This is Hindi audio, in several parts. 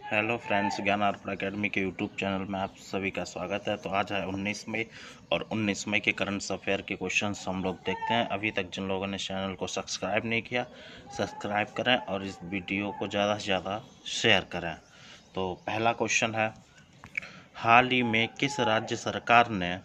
हेलो फ्रेंड्स, ज्ञान अर्पण एकेडमी के यूट्यूब चैनल में आप सभी का स्वागत है। तो आज है 19 मई और 19 मई के करंट अफेयर के क्वेश्चंस हम लोग देखते हैं। अभी तक जिन लोगों ने चैनल को सब्सक्राइब नहीं किया, सब्सक्राइब करें और इस वीडियो को ज़्यादा से ज़्यादा शेयर करें। तो पहला क्वेश्चन है, हाल ही में किस राज्य सरकार ने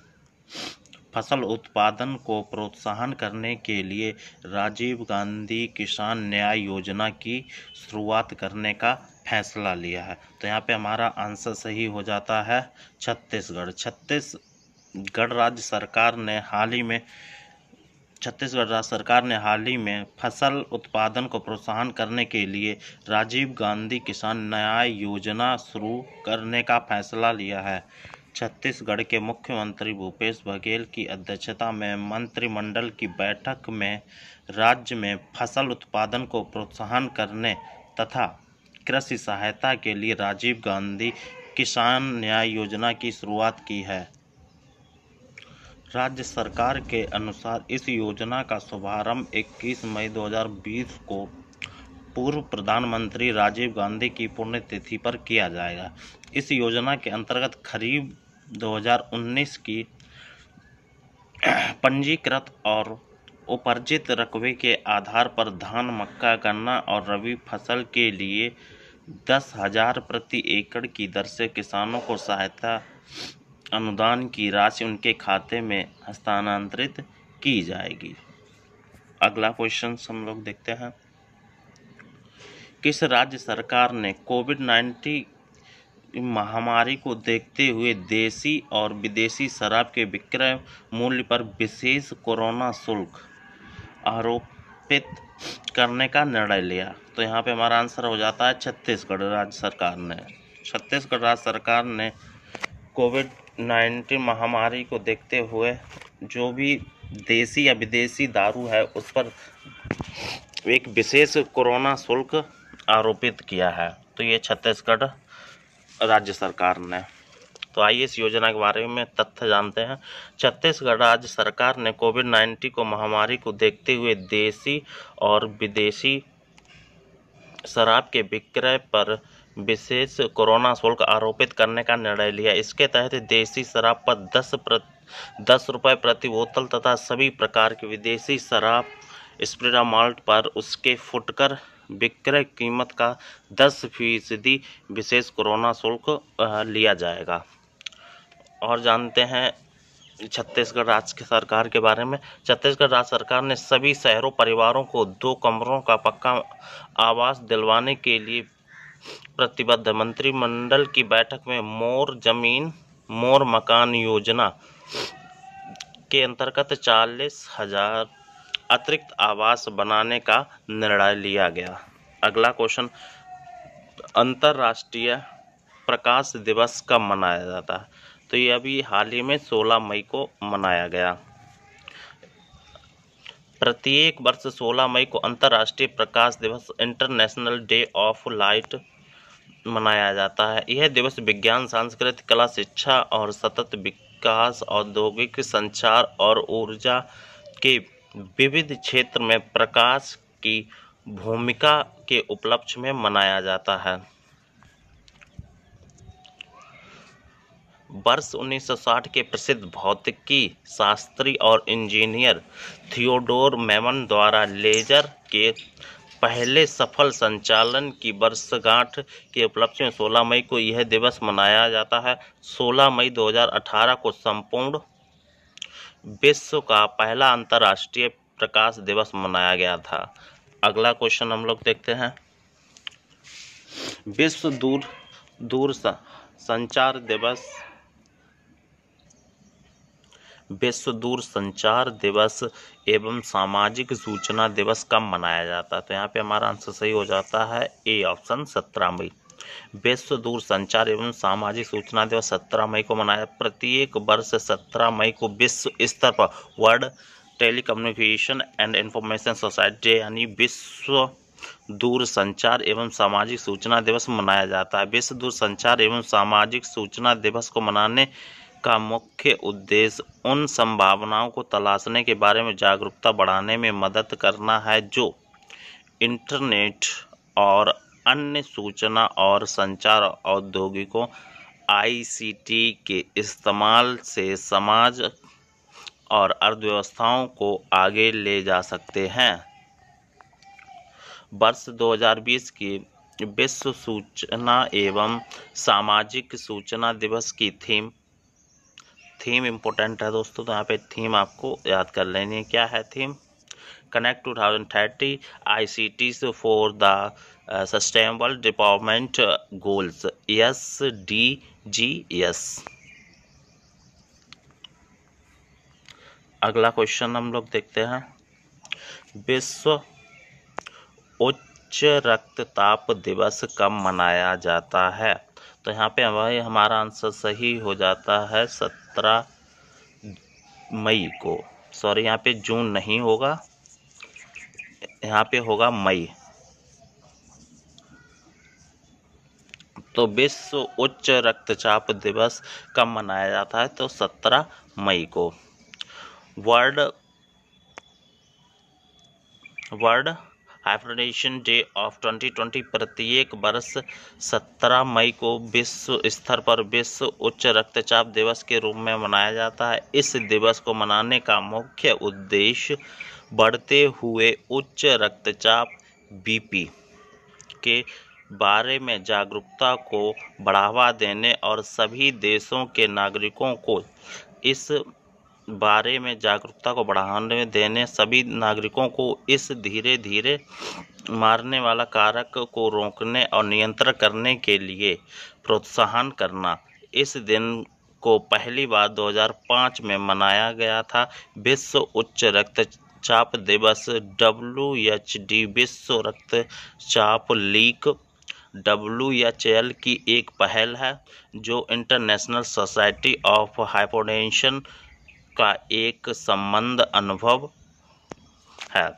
फसल उत्पादन को प्रोत्साहन करने के लिए राजीव गांधी किसान न्याय योजना की शुरुआत करने का फैसला लिया है? तो यहाँ पे हमारा आंसर सही हो जाता है छत्तीसगढ़। छत्तीसगढ़ राज्य सरकार ने हाल ही में फसल उत्पादन को प्रोत्साहन करने के लिए राजीव गांधी किसान न्याय योजना शुरू करने का फैसला लिया है। छत्तीसगढ़ के मुख्यमंत्री भूपेश बघेल की अध्यक्षता में मंत्रिमंडल की बैठक में राज्य में फसल उत्पादन को प्रोत्साहन करने तथा कृषि सहायता के लिए राजीव गांधी किसान न्याय योजना की शुरुआत की है। राज्य सरकार के अनुसार इस योजना का शुभारंभ 21 मई 2020 को पूर्व प्रधानमंत्री राजीव गांधी की पुण्यतिथि पर किया जाएगा। इस योजना के अंतर्गत खरीफ 2019 की पंजीकृत और उपार्जित रकबे के आधार पर धान, मक्का, गन्ना और रबी फसल के लिए 10,000 प्रति एकड़ की दर से किसानों को सहायता अनुदान की राशि उनके खाते में हस्तांतरित की जाएगी। अगला क्वेश्चन हम लोग देखते हैं, किस राज्य सरकार ने कोविड-19 महामारी को देखते हुए देसी और विदेशी शराब के विक्रय मूल्य पर विशेष कोरोना शुल्क आरोपित करने का निर्णय लिया? तो यहाँ पे हमारा आंसर हो जाता है छत्तीसगढ़ राज्य सरकार ने। छत्तीसगढ़ राज्य सरकार ने कोविड-19 महामारी को देखते हुए जो भी देसी या विदेशी दारू है उस पर एक विशेष कोरोना शुल्क आरोपित किया है। तो ये छत्तीसगढ़ राज्य सरकार ने। तो आइए इस योजना के बारे में तथ्य जानते हैं। छत्तीसगढ़ राज्य सरकार ने कोविड-19 को महामारी को देखते हुए देसी और विदेशी शराब के विक्रय पर विशेष कोरोना शुल्क आरोपित करने का निर्णय लिया। इसके तहत देसी शराब पर 10 रुपये प्रति बोतल तथा सभी प्रकार की विदेशी शराब स्प्रिट माल्ट पर उसके फुटकर विक्रय कीमत का 10% विशेष कोरोना शुल्क लिया जाएगा। और जानते हैं छत्तीसगढ़ राज्य सरकार के बारे में। छत्तीसगढ़ राज्य सरकार ने सभी शहरों परिवारों को 2 कमरों का पक्का आवास दिलवाने के लिए प्रतिबद्ध। मंत्रिमंडल की बैठक में मोर जमीन मोर मकान योजना के अंतर्गत 40,000 अतिरिक्त आवास बनाने का निर्णय लिया गया। अगला क्वेश्चन, अंतर्राष्ट्रीय प्रकाश दिवस कब मनाया जाता है? तो ये अभी हाल ही में 16 मई को मनाया गया। प्रत्येक वर्ष 16 मई को अंतर्राष्ट्रीय प्रकाश दिवस इंटरनेशनल डे ऑफ लाइट मनाया जाता है। यह दिवस विज्ञान, सांस्कृतिक, कला, शिक्षा और सतत विकास, औद्योगिक, संचार और ऊर्जा के विविध क्षेत्र में प्रकाश की भूमिका के उपलक्ष्य में मनाया जाता है। वर्ष 1960 के प्रसिद्ध भौतिकी शास्त्री और इंजीनियर थियोडोर मैमन द्वारा लेजर के पहले सफल संचालन की वर्षगांठ के उपलक्ष्य में 16 मई को यह दिवस मनाया जाता है। 16 मई 2018 को संपूर्ण विश्व का पहला अंतर्राष्ट्रीय प्रकाश दिवस मनाया गया था। अगला क्वेश्चन हम लोग देखते हैं, विश्व दूर संचार दिवस एवं सामाजिक सूचना दिवस कब मनाया जाता है? तो यहाँ पे हमारा आंसर सही हो जाता है ए ऑप्शन 17 मई। विश्व दूर संचार एवं सामाजिक सूचना दिवस 17 मई को मनाया। प्रत्येक वर्ष 17 मई को विश्व स्तर पर world telecommunication and information society यानी विश्व दूर संचार एवं सामाजिक सूचना दिवस मनाया जाता है। विश्व दूर संचार एवं सामाजिक सूचना दिवस को मनाने का मुख्य उद्देश्य उन संभावनाओं को तलाशने के बारे में जागरूकता बढ़ाने में मदद करना है जो इंटरनेट और अन्य सूचना और संचार औद्योगिकों ICT के इस्तेमाल से समाज और अर्थव्यवस्थाओं को आगे ले जा सकते हैं। वर्ष 2020 की विश्व सूचना एवं सामाजिक सूचना दिवस की थीम इम्पोर्टेंट है दोस्तों, तो यहाँ पे थीम आपको याद कर लेनी है। क्या है theme? Connect 2030 ICT for the sustainable development goals SDGs। अगला क्वेश्चन हम लोग देखते हैं। विश्व उच्च रक्तचाप दिवस कब मनाया जाता है? तो यहाँ पे हमारा आंसर सही हो जाता है 17 मई को। सॉरी, यहाँ पे जून नहीं होगा, यहाँ पे होगा मई। तो विश्व उच्च रक्तचाप दिवस कब मनाया जाता है? तो 17 मई को। वर्ल्ड हाइपरटेंशन डे ऑफ 2020 प्रत्येक वर्ष 17 मई को विश्व स्तर पर विश्व उच्च रक्तचाप दिवस के रूप में मनाया जाता है। इस दिवस को मनाने का मुख्य उद्देश्य बढ़ते हुए उच्च रक्तचाप BP के बारे में जागरूकता को बढ़ावा देने और सभी देशों के नागरिकों को इस बारे में जागरूकता को बढ़ाने देने सभी नागरिकों को इस धीरे धीरे मारने वाला कारक को रोकने और नियंत्रण करने के लिए प्रोत्साहन करना। इस दिन को पहली बार 2005 में मनाया गया था। विश्व उच्च रक्तचाप दिवस WHD विश्व रक्तचाप लीग WHL की एक पहल है जो इंटरनेशनल सोसाइटी ऑफ हाइपरटेंशन का एक संबद्ध अनुभव है।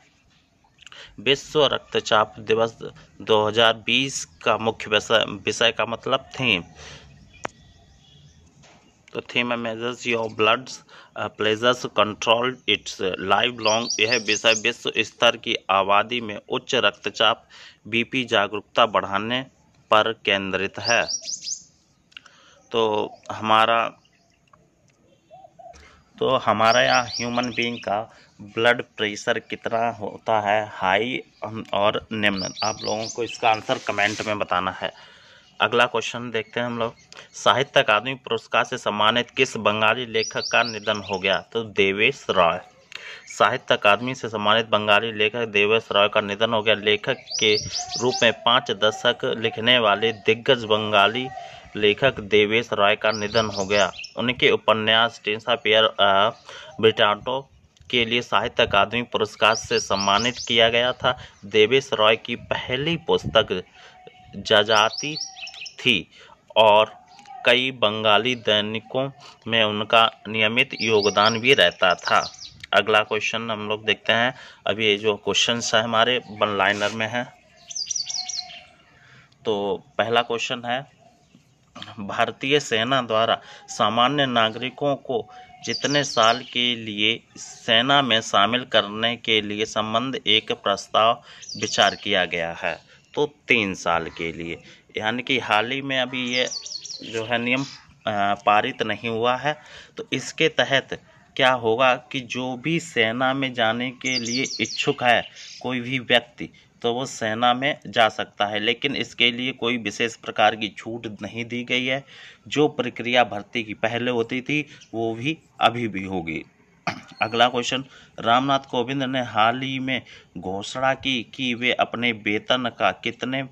विश्व रक्तचाप दिवस 2020 का मुख्य विषय का मतलब थीम। तो थीम है measures your blood pressure control it's life long. यह विषय विश्व स्तर की आबादी में उच्च रक्तचाप BP जागरूकता बढ़ाने पर केंद्रित है। तो हमारा यहाँ ह्यूमन बीइंग का ब्लड प्रेशर कितना होता है, हाई और निम्न? आप लोगों को इसका आंसर कमेंट में बताना है। अगला क्वेश्चन देखते हैं हम लोग। साहित्य अकादमी पुरस्कार से सम्मानित किस बंगाली लेखक का निधन हो गया? तो देवेश रॉय। साहित्य अकादमी से सम्मानित बंगाली लेखक देवेश रॉय का निधन हो गया। लेखक के रूप में 5 दशक लिखने वाले दिग्गज बंगाली लेखक देवेश रॉय का निधन हो गया। उनके उपन्यास टेसापेयर ब्रिटाटो के लिए साहित्य अकादमी पुरस्कार से सम्मानित किया गया था। देवेश रॉय की पहली पुस्तक जजाति थी और कई बंगाली दैनिकों में उनका नियमित योगदान भी रहता था। अगला क्वेश्चन हम लोग देखते हैं। अभी ये जो क्वेश्चन है हमारे वन लाइनर में है। तो पहला क्वेश्चन है, भारतीय सेना द्वारा सामान्य नागरिकों को जितने साल के लिए सेना में शामिल करने के लिए संबंध एक प्रस्ताव विचार किया गया है? तो 3 साल के लिए। यानी कि हाल ही में अभी ये जो है नियम पारित नहीं हुआ है। तो इसके तहत क्या होगा कि जो भी सेना में जाने के लिए इच्छुक है कोई भी व्यक्ति, तो वो सेना में जा सकता है, लेकिन इसके लिए कोई विशेष प्रकार की छूट नहीं दी गई है। जो प्रक्रिया भर्ती की पहले होती थी वो भी अभी भी होगी। अगला क्वेश्चन, रामनाथ कोविंद ने हाल ही में घोषणा की कि वे अपने वेतन का कितने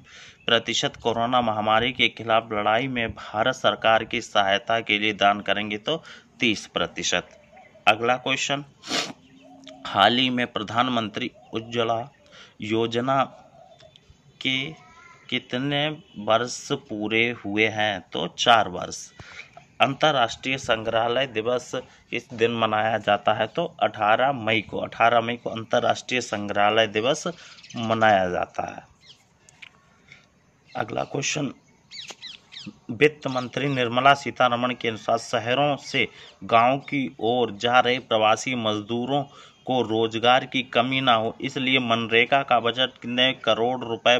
प्रतिशत कोरोना महामारी के खिलाफ लड़ाई में भारत सरकार की सहायता के लिए दान करेंगे? तो 30%। अगला क्वेश्चन, हाल ही में प्रधानमंत्री उज्ज्वला योजना के कितने वर्ष पूरे हुए हैं? तो 4 वर्ष। अंतर्राष्ट्रीय संग्रहालय दिवस किस दिन मनाया जाता है? तो 18 मई को। 18 मई को अंतर्राष्ट्रीय संग्रहालय दिवस मनाया जाता है। अगला क्वेश्चन, वित्त मंत्री निर्मला सीतारमण के अनुसार शहरों से गांव की ओर जा रहे प्रवासी मजदूरों को रोजगार की कमी ना हो, इसलिए मनरेगा का बजट कितने करोड़ रुपए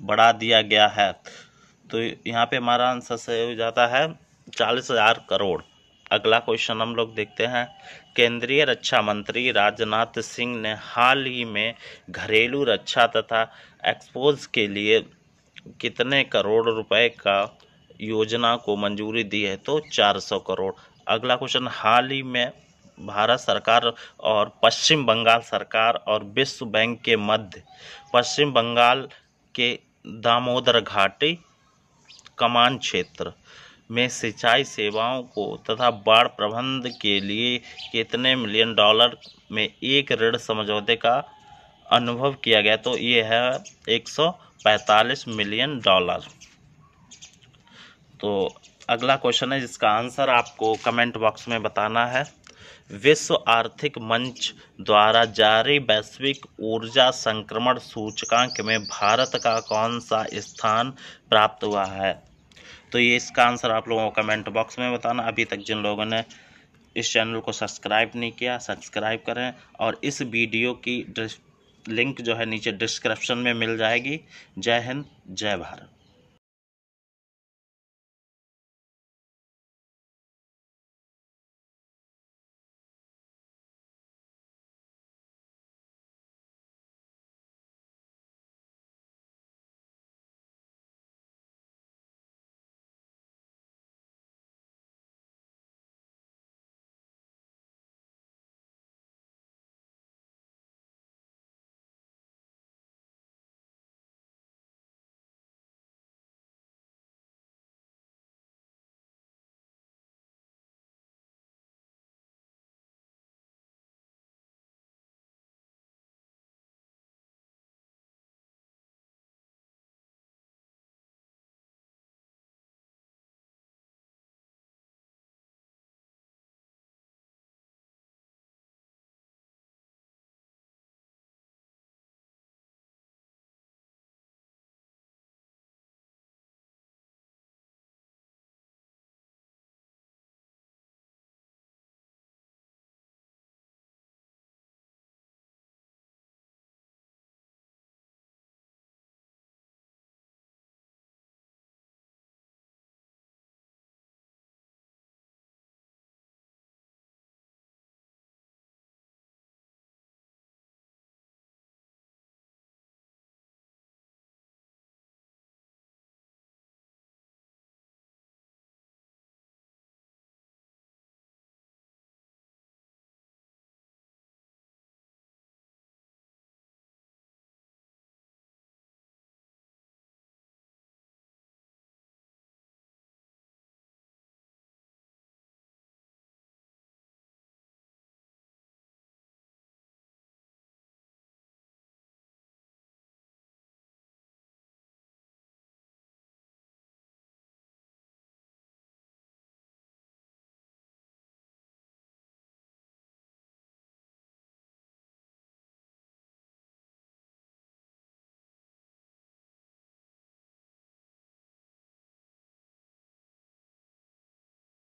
बढ़ा दिया गया है। तो यहाँ पे हमारा आंसर सही हो जाता है 40,000 करोड़। अगला क्वेश्चन हम लोग देखते हैं। केंद्रीय रक्षा मंत्री राजनाथ सिंह ने हाल ही में घरेलू रक्षा तथा एक्सपोज के लिए कितने करोड़ रुपए का योजना को मंजूरी दी है? तो 400 करोड़। अगला क्वेश्चन, हाल ही में भारत सरकार और पश्चिम बंगाल सरकार और विश्व बैंक के मध्य पश्चिम बंगाल के दामोदर घाटी कमान क्षेत्र में सिंचाई सेवाओं को तथा बाढ़ प्रबंधन के लिए कितने मिलियन डॉलर में एक ऋण समझौते का अनुभव किया गया? तो ये है 145 मिलियन डॉलर। तो अगला क्वेश्चन है जिसका आंसर आपको कमेंट बॉक्स में बताना है। विश्व आर्थिक मंच द्वारा जारी वैश्विक ऊर्जा संक्रमण सूचकांक में भारत का कौन सा स्थान प्राप्त हुआ है? तो ये इसका आंसर आप लोगों को कमेंट बॉक्स में बताना। अभी तक जिन लोगों ने इस चैनल को सब्सक्राइब नहीं किया, सब्सक्राइब करें और इस वीडियो की लिंक जो है नीचे डिस्क्रिप्शन में मिल जाएगी। जय हिंद, जय भारत।